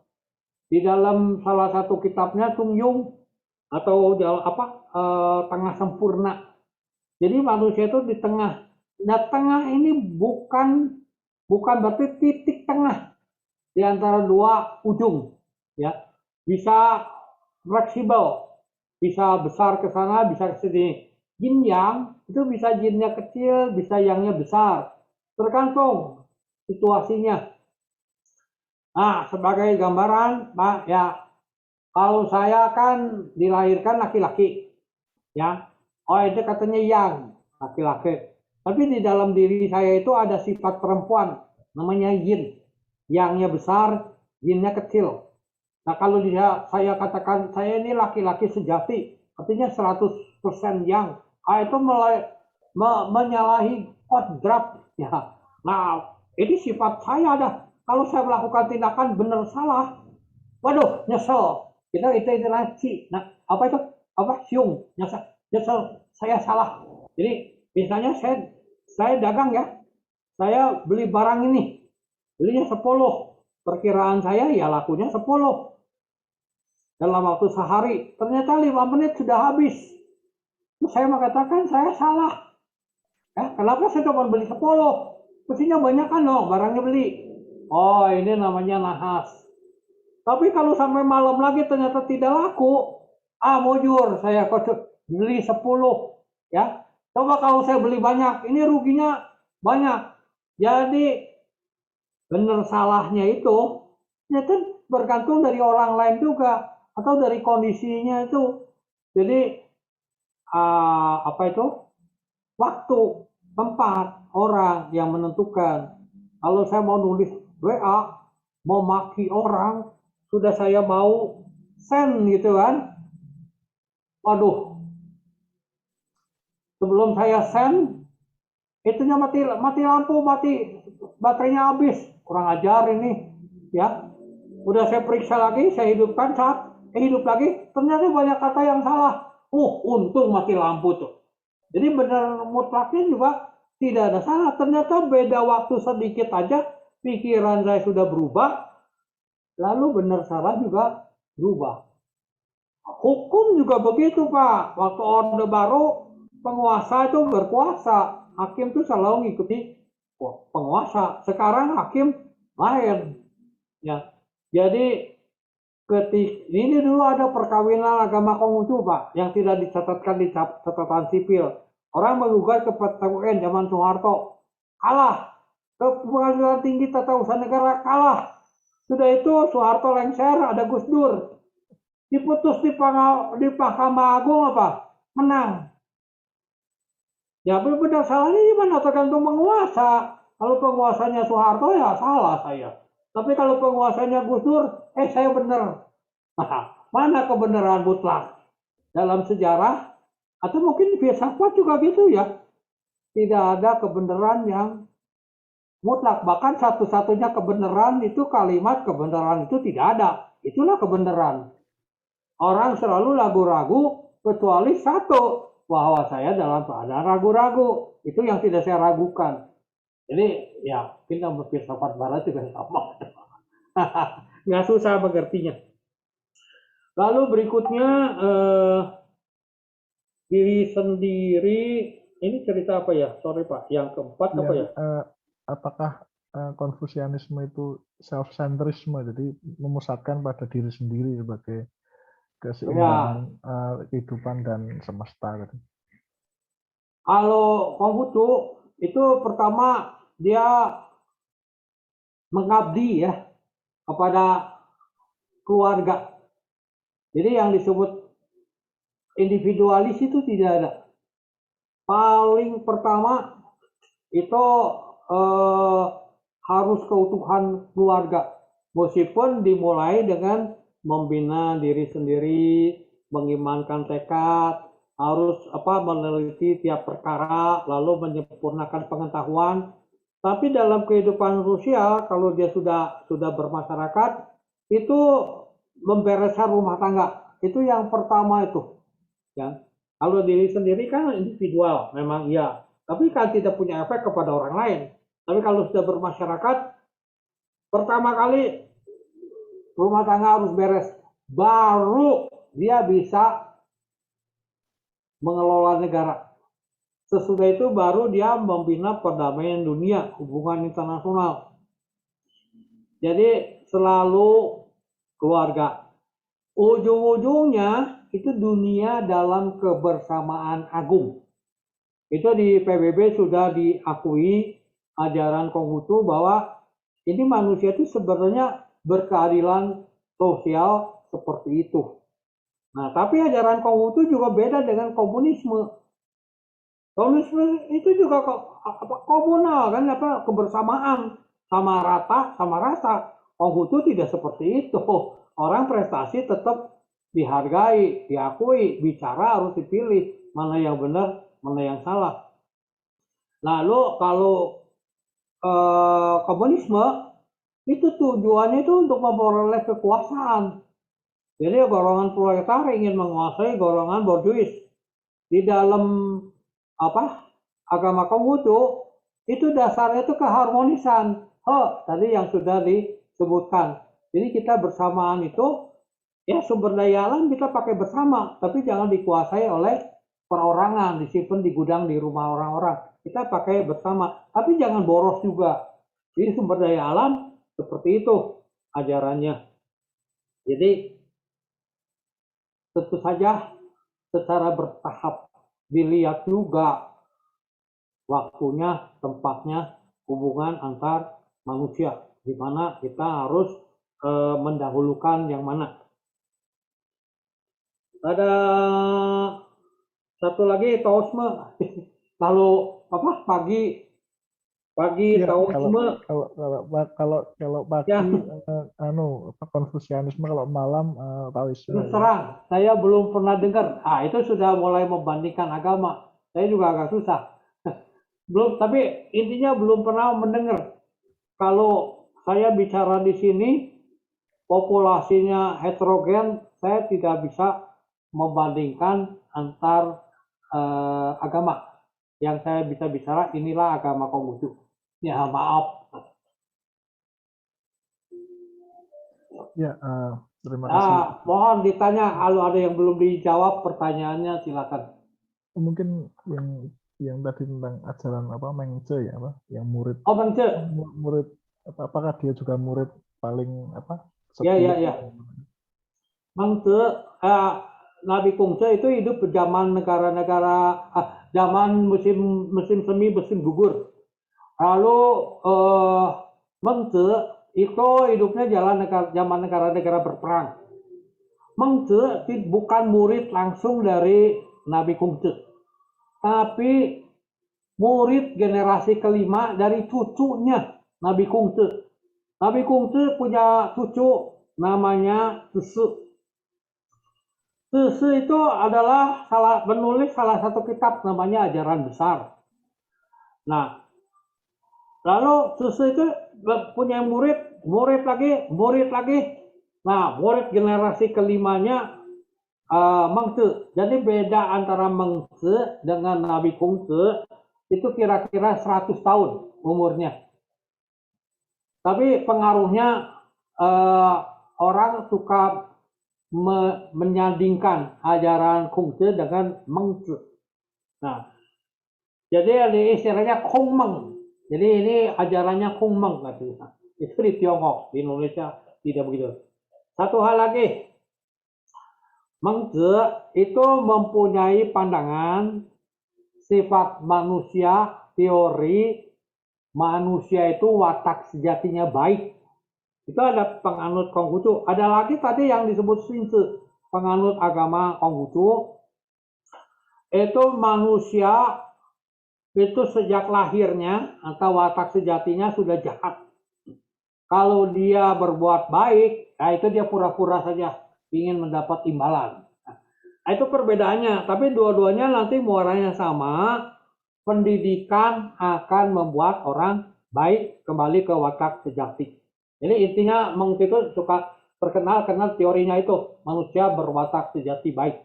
Di dalam salah satu kitabnya Tung Yung atau tengah sempurna. Jadi manusia itu di tengah. Nah, tengah ini bukan berarti titik tengah di antara dua ujung, ya. Bisa fleksibel, bisa besar ke sana, bisa ke sini. Yin yang itu bisa yinnya kecil, bisa yangnya besar. Tergantung situasinya. Nah, sebagai gambaran, Pak, ya, kalau saya kan dilahirkan laki-laki, ya, itu katanya yang laki-laki. Tapi di dalam diri saya itu ada sifat perempuan, namanya yin. Yangnya besar, yinnya kecil. Nah, kalau saya katakan saya ini laki-laki sejati, artinya 100% yang, itu menyalahi kodrat, ya. Nah, ini sifat saya ada. Kalau saya melakukan tindakan benar salah, waduh, nyesel. Itu laci. Nah, apa itu? Siung. Nyesel, saya salah. Jadi, misalnya saya dagang ya. Saya beli barang ini. Belinya 10. Perkiraan saya ya lakunya 10. Dalam waktu sehari. Ternyata 5 menit sudah habis. Saya mengatakan saya salah. Ya, kenapa saya cuma beli 10? Mestinya banyak kan barangnya beli. Oh, ini namanya nahas. Tapi kalau sampai malam lagi ternyata tidak laku, mujur saya beli 10 ya. Coba kalau saya beli banyak, ini ruginya banyak. Jadi benar salahnya itu ya kan bergantung dari orang lain juga atau dari kondisinya itu. Jadi apa itu? Waktu, tempat, orang yang menentukan. Kalau saya mau nulis WA, mau maki orang, sudah saya mau send gitu kan. Waduh, sebelum saya send, itunya mati lampu, mati baterainya habis. Kurang ajar ini, ya. Udah saya periksa lagi, saya hidupkan hidup lagi, ternyata banyak kata yang salah. Untung mati lampu tuh. Jadi benar mutlaknya juga tidak ada salah. Ternyata beda waktu sedikit aja, pikiran saya sudah berubah, lalu benar salah juga berubah. Hukum juga begitu Pak. Waktu Orde Baru, penguasa itu berkuasa. Hakim itu selalu mengikuti penguasa. Sekarang hakim lain. Ya. Jadi ini dulu ada perkawinan agama Konghucu Pak, yang tidak dicatatkan di catatan sipil. Orang menggugat ke PT UN zaman Soeharto, kalah. Ke Pengadilan Tinggi Tata Usaha Negara, kalah. Sudah itu Soeharto lengser, ada Gus Dur. Diputus di Mahkamah Agung apa? Menang. Ya benar salahnya gimana? Tergantung penguasa. Kalau penguasanya Soeharto ya salah saya. Tapi kalau penguasanya Gus Dur, saya benar. Mana kebenaran mutlak? Dalam sejarah, atau mungkin filsafat juga gitu ya. Tidak ada kebenaran yang mutlak. Bahkan satu-satunya kebenaran itu kalimat kebenaran itu tidak ada. Itulah kebenaran. Orang selalu ragu-ragu kecuali satu, bahwa saya dalam keadaan ragu-ragu. Itu yang tidak saya ragukan. Jadi ya kita berfilsafat barat juga sama. Nggak susah mengertinya. Lalu berikutnya diri sendiri, ini cerita apa ya? Sorry Pak, yang keempat apa ya? Apakah Konfusianisme itu self-centrisme, jadi memusatkan pada diri sendiri sebagai keseimbangan kehidupan dan semesta gitu. Kalau Konghucu itu pertama dia mengabdi ya kepada keluarga. Jadi yang disebut individualis itu tidak ada. Paling pertama itu harus keutuhan keluarga. Meskipun dimulai dengan membina diri sendiri, mengimankan tekad, harus meneliti tiap perkara, lalu menyempurnakan pengetahuan. Tapi dalam kehidupan sosial, kalau dia sudah bermasyarakat, itu membereskan rumah tangga. Itu yang pertama itu. Ya. Kalau diri sendiri kan individual, memang iya. Tapi kan tidak punya efek kepada orang lain. Tapi kalau sudah bermasyarakat, pertama kali rumah tangga harus beres. Baru dia bisa mengelola negara. Sesudah itu baru dia membina perdamaian dunia, hubungan internasional. Jadi selalu keluarga. Ujung-ujungnya itu dunia dalam kebersamaan agung. Itu di PBB sudah diakui ajaran Konghucu bahwa ini manusia itu sebenarnya berkeadilan sosial seperti itu. Nah, tapi ajaran Konghucu juga beda dengan komunisme. Komunisme itu juga komunal kan, kebersamaan, sama rata, sama rasa. Konghucu tidak seperti itu. Orang prestasi tetap dihargai, diakui, bicara harus dipilih mana yang benar, mana yang salah. Lalu kalau komunisme itu tujuannya itu untuk memperoleh kekuasaan. Jadi golongan proletar ingin menguasai golongan borjuis. Di dalam agama Konghucu itu dasarnya itu keharmonisan. Tadi yang sudah disebutkan. Jadi kita bersamaan itu ya sumber daya alam kita pakai bersama, tapi jangan dikuasai oleh perorangan, disimpan di gudang di rumah orang-orang. Kita pakai bersama, tapi jangan boros juga. Jadi sumber daya alam seperti itu ajarannya. Jadi tentu saja secara bertahap dilihat juga waktunya, tempatnya, hubungan antar manusia, di mana kita harus mendahulukan yang mana. Ada satu lagi taoisme. Lalu apa pagi Ya, taoisme kalau pagi ya. Konfusianisme, kalau malam Taoisme. Terus terang, saya belum pernah dengar. Itu sudah mulai membandingkan agama. Saya juga agak susah. Belum, tapi intinya belum pernah mendengar. Kalau saya bicara di sini, populasinya heterogen, saya tidak bisa membandingkan antar agama. Yang saya bisa bicara, inilah agama Konghucu. Ya, maaf. Ya, terima kasih. Mohon ditanya, kalau ada yang belum dijawab pertanyaannya, silakan. Mungkin yang tadi tentang ajaran Mengce ya, yang murid. Oh, Mengce. Murid apakah dia juga murid paling Ya. Mengce, Nabi Kongce itu hidup di zaman negara-negara zaman musim semi, musim gugur. Lalu Mengce itu hidupnya zaman negara-negara berperang. Mengce bukan murid langsung dari Nabi Kongce, tapi murid generasi kelima dari cucunya Nabi Kongce. Nabi Kongce punya cucu namanya Tse. Tse itu adalah penulis salah satu kitab namanya Ajaran Besar. Nah, lalu Tse itu punya murid lagi. Nah, murid generasi kelimanya Mengce. Jadi beda antara Mengce dengan Nabi Kongce itu kira-kira 100 tahun umurnya. Tapi pengaruhnya orang suka menyandingkan ajaran Kongce dengan Mengce. Nah, jadi ada istilahnya Kongmeng. Jadi ini ajarannya Kongmeng katanya. Itu di Tiongkok, di Indonesia tidak begitu. Satu hal lagi, Mengce itu mempunyai pandangan sifat manusia, teori manusia itu watak sejatinya baik. Itu ada penganut Konghucu. Ada lagi tadi yang disebut Xinzi, penganut agama Konghucu. Itu manusia itu sejak lahirnya atau watak sejatinya sudah jahat. Kalau dia berbuat baik, itu dia pura-pura saja ingin mendapat imbalan. Nah, itu perbedaannya. Tapi dua-duanya nanti muaranya sama. Pendidikan akan membuat orang baik kembali ke watak sejati. Jadi intinya Mengce itu suka terkenal karena teorinya itu manusia berwatak sejati baik.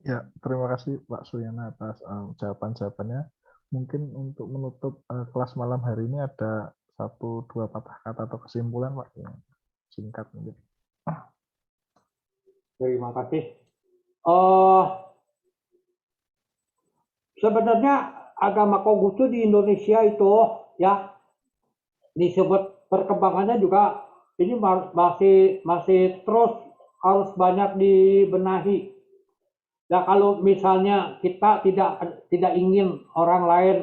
Ya, terima kasih Pak Suyana atas jawaban-jawabannya. Mungkin untuk menutup kelas malam hari ini ada 1-2 patah kata atau kesimpulan Pak yang singkat mungkin. Terima kasih. Sebenarnya agama Konghucu di Indonesia itu ya disebut perkembangannya juga ini masih terus harus banyak dibenahi. Nah, kalau misalnya kita tidak ingin orang lain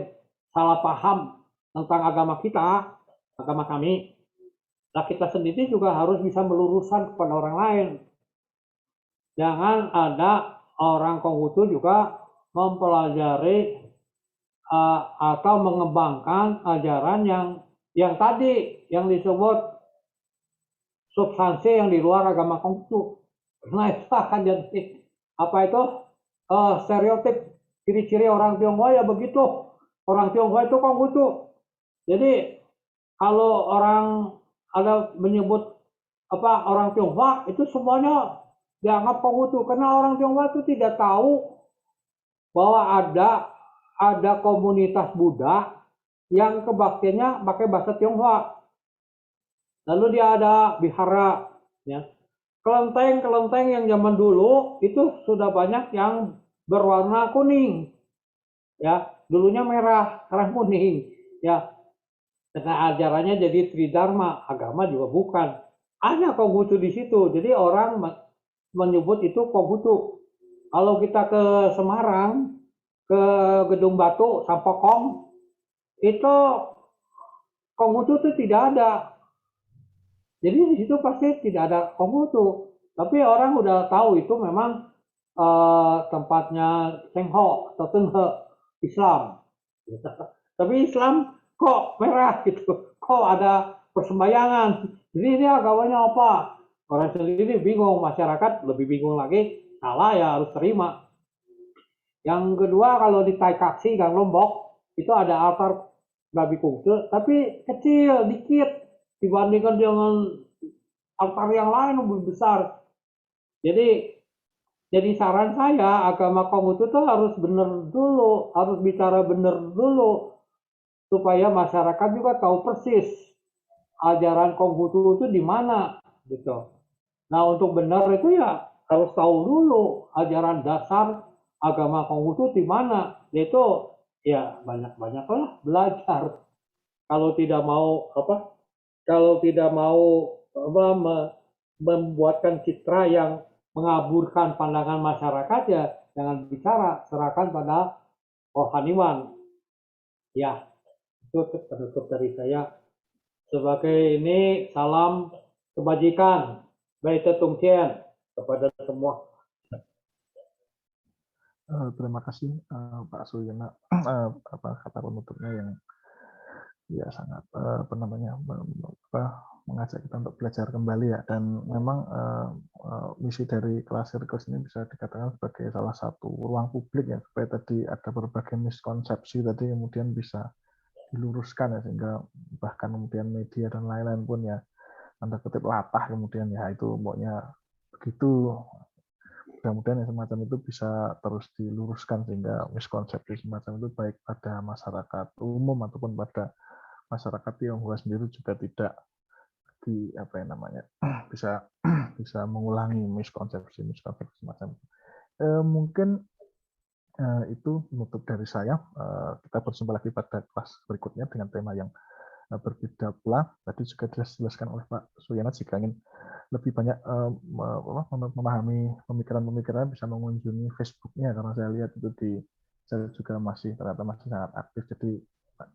salah paham tentang agama kita, agama kami, nah kita sendiri juga harus bisa meluruskan kepada orang lain. Jangan ada orang Konghucu juga mempelajari atau mengembangkan ajaran yang tadi yang disebut substansi yang di luar agama Konghucu. Nah, itu akan jadi apa itu stereotip, ciri-ciri orang Tionghoa ya begitu. Orang Tionghoa itu Konghucu. Jadi kalau orang ada menyebut orang Tionghoa itu semuanya dianggap Konghucu karena orang Tionghoa itu tidak tahu bahwa ada komunitas Buddha yang kebaktiannya pakai bahasa Tionghoa. Lalu dia ada vihara, ya. Kelenteng yang zaman dulu itu sudah banyak yang berwarna kuning, ya. Dulunya merah, sekarang kuning, ya. Karena ajarannya jadi Tridharma, agama juga bukan. ada Konghucu di situ. Jadi orang menyebut itu Konghucu. Kalau kita ke Semarang, ke Gedung Batu, Sampokong, itu Konghucu itu tidak ada. Jadi di situ pasti tidak ada Konghucu. Tapi orang udah tahu itu memang tempatnya Cengho atau Tenghe Islam. Tapi Islam kok merah gitu, kok ada persembayangan. Jadi ini agamanya apa? Orang sendiri bingung, masyarakat lebih bingung lagi. Salah ya harus terima. Yang kedua kalau di Taikaksi Gang Lombok itu ada altar Babi Kungsu, tapi kecil dikit dibandingkan dengan altar yang lain lebih besar. Jadi saran saya agama Konghucu itu harus benar dulu, harus bicara benar dulu supaya masyarakat juga tahu persis ajaran Konghucu itu di mana gitu. Nah, untuk benar itu ya harus tahu dulu ajaran dasar agama Konghucu di mana. Yaitu ya banyak-banyaklah belajar. Kalau tidak mau membuatkan citra yang mengaburkan pandangan masyarakat, ya jangan bicara, serahkan pada rohaniwan. Ya, itu penutup dari saya. Sebagai ini salam kebajikan, Bai Tetung Tien kepada semua. Terima kasih Pak Suyana, kata penutupnya yang ya sangat mengajak kita untuk belajar kembali ya, dan memang misi dari kelas Sirkus ini bisa dikatakan sebagai salah satu ruang publik ya, supaya tadi ada berbagai miskonsepsi tadi kemudian bisa diluruskan ya, sehingga bahkan kemudian media dan lain-lain pun ya tanda kutip latah kemudian ya itu pokoknya begitu. Mudah-mudahan yang semacam itu bisa terus diluruskan sehingga miskonsepsi semacam itu baik pada masyarakat umum ataupun pada masyarakat Tionghoa sendiri juga tidak bisa mengulangi miskonsepsi semacam itu. Mungkin itu menutup dari saya. Kita berjumpa lagi pada kelas berikutnya dengan tema yang berbeda pula. Tadi juga dijelaskan oleh Pak Suyana, jika ingin lebih banyak memahami pemikiran-pemikiran bisa mengunjungi Facebook-nya, karena saya lihat itu saya juga ternyata masih sangat aktif. Jadi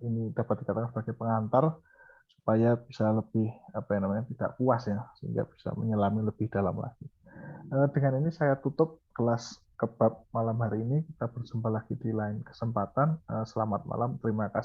ini dapat dikatakan sebagai pengantar supaya bisa lebih tidak puas ya, sehingga bisa menyelami lebih dalam lagi. Dengan ini saya tutup kelas kebab malam hari ini. Kita berjumpa lagi di lain kesempatan. Selamat malam, terima kasih.